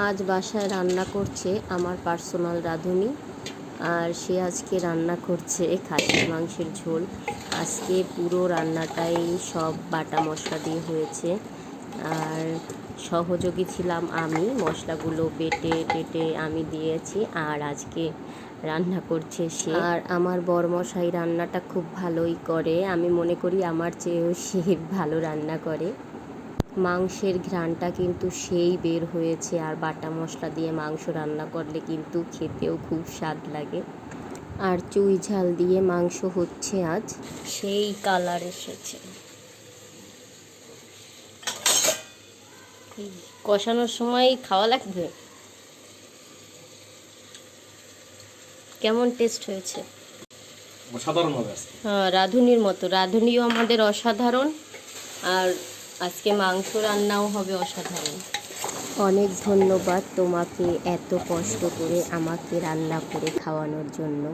আজ বাসায় রান্না করছে আমার পার্সোনাল রাঁধুনি। আর সে আজকে রান্না করছে খাসির মাংসের ঝোল। আজকে পুরো রান্নাটাই সব বাটা মশলা দিয়ে হয়েছে। আর সহযোগী ছিলাম আমি, মশলাগুলো বেটে টেটে আমি দিয়েছি। আর আজকে রান্না করছে সে। আর আমার বরমশাই রান্নাটা খুব ভালোই করে, আমি মনে করি আমার চেয়েও সে ভালো রান্না করে। মাংসের ঘ্রাণটা কিন্তু সেই বের হয়েছে। আর বাটা মশলা দিয়ে মাংস রান্না করলে কিন্তু খেতেও খুব স্বাদ লাগে। আর চুই ঝাল দিয়ে মাংস হচ্ছে আজ, সেই কালার এসেছে। কষানোর সময় খাওয়া লাগবে। কেমন টেস্ট হয়েছে? অসাধারণ হবে। হ্যাঁ, রাঁধুনির মতো। রাঁধুনিও আমাদের অসাধারণ, আর আজকে মাংস রান্নাও হবে অসাধারণ। অনেক ধন্যবাদ তোমাকে এত কষ্ট করে আমাকে রান্না করে খাওয়ানোর জন্য।